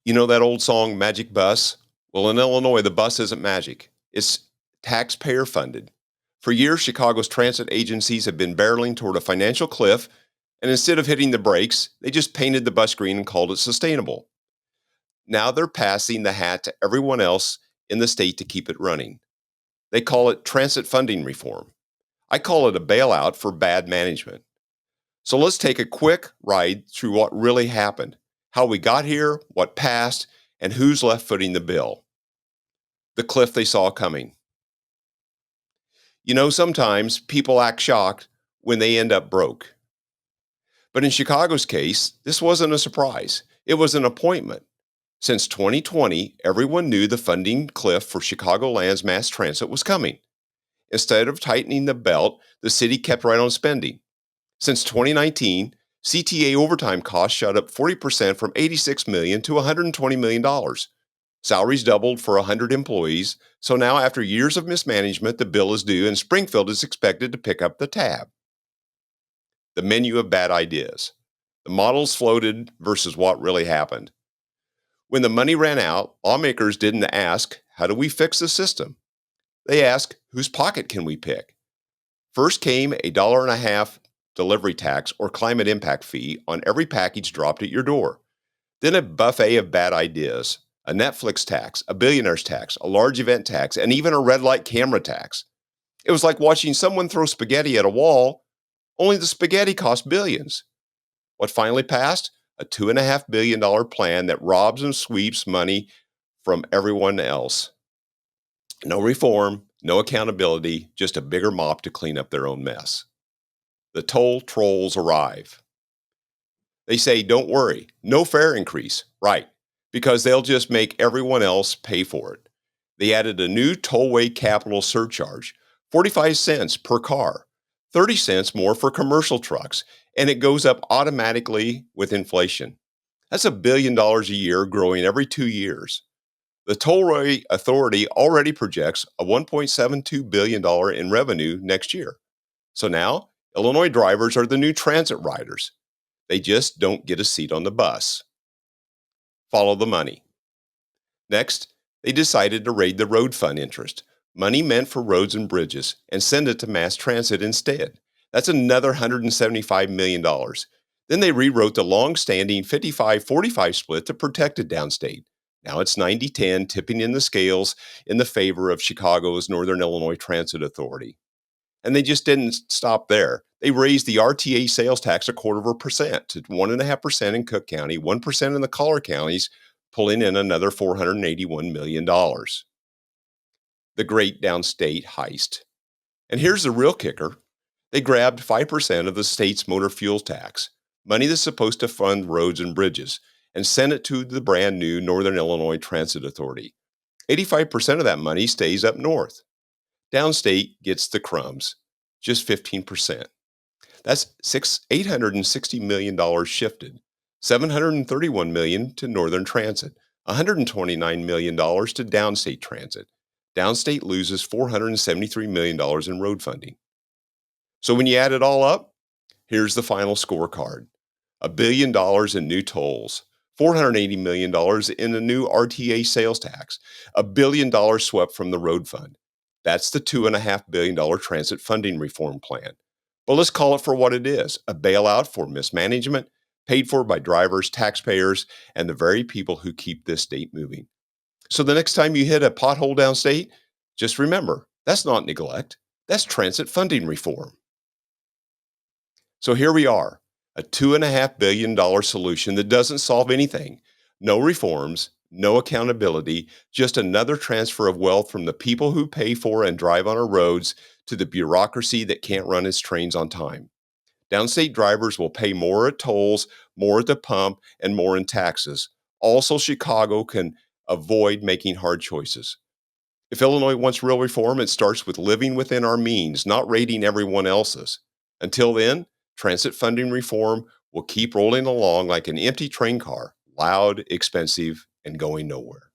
You know that old song, Magic Bus? Well, in Illinois, the bus isn't magic. It's taxpayer funded. For years, Chicago's transit agencies have been barreling toward a financial cliff, and instead of hitting the brakes, they just painted the bus green and called it sustainable. Now they're passing the hat to everyone else in the state to keep it running. They call it transit funding reform. I call it a bailout for bad management. So let's take a quick ride through what really happened, how we got here, what passed, and who's left footing the bill. The cliff they saw coming. You know, sometimes people act shocked when they end up broke. But in Chicago's case, this wasn't a surprise. It was an appointment. Since 2020, everyone knew the funding cliff for Chicagoland's mass transit was coming. Instead of tightening the belt, the city kept right on spending. Since 2019, CTA overtime costs shot up 40% from $86 million to $120 million. Salaries doubled for 100 employees, so now after years of mismanagement, the bill is due and Springfield is expected to pick up the tab. The menu of bad ideas. The models floated versus what really happened. When the money ran out, lawmakers didn't ask, how do we fix the system? They asked, whose pocket can we pick? First came a $1.50 delivery tax or climate impact fee on every package dropped at your door. Then a buffet of bad ideas, a Netflix tax, a billionaire's tax, a large event tax, and even a red light camera tax. It was like watching someone throw spaghetti at a wall, only the spaghetti cost billions. What finally passed? A $2.5 billion plan that robs and sweeps money from everyone else. No reform, no accountability, just a bigger mop to clean up their own mess. The toll trolls arrive. They say, don't worry, no fare increase. Right, because they'll just make everyone else pay for it. They added a new tollway capital surcharge, 45 cents per car, 30 cents more for commercial trucks, and it goes up automatically with inflation. That's $1 billion a year, growing every 2 years. The Tollway Authority already projects a $1.72 billion in revenue next year. So now, Illinois drivers are the new transit riders. They just don't get a seat on the bus. Follow the money. Next, they decided to raid the road fund interest, money meant for roads and bridges, and send it to mass transit instead. That's another $175 million. Then they rewrote the long-standing 55-45 split to protect it downstate. Now it's 90-10, tipping in the scales in the favor of Chicago's Northern Illinois Transit Authority. And they just didn't stop there. They raised the RTA sales tax 0.25% to 1.5% in Cook County, 1% in the collar counties, pulling in another $481 million. The great downstate heist. And here's the real kicker. They grabbed 5% of the state's motor fuel tax, money that's supposed to fund roads and bridges, and sent it to the brand new Northern Illinois Transit Authority. 85% of that money stays up north. Downstate gets the crumbs, just 15%. That's $860 million shifted, $731 million to Northern Transit, $129 million to Downstate Transit. Downstate loses $473 million in road funding. So when you add it all up, here's the final scorecard. $1 billion in new tolls, $480 million in a new RTA sales tax, $1 billion swept from the road fund. That's the $2.5 billion transit funding reform plan. But let's call it for what it is, a bailout for mismanagement, paid for by drivers, taxpayers, and the very people who keep this state moving. So the next time you hit a pothole downstate, just remember, that's not neglect, that's transit funding reform. So here we are, a $2.5 billion solution that doesn't solve anything. No reforms, no accountability, just another transfer of wealth from the people who pay for and drive on our roads to the bureaucracy that can't run its trains on time. Downstate drivers will pay more at tolls, more at the pump, and more in taxes. Also, Chicago can avoid making hard choices. If Illinois wants real reform, it starts with living within our means, not raiding everyone else's. Until then, transit funding reform will keep rolling along like an empty train car, loud, expensive, and going nowhere.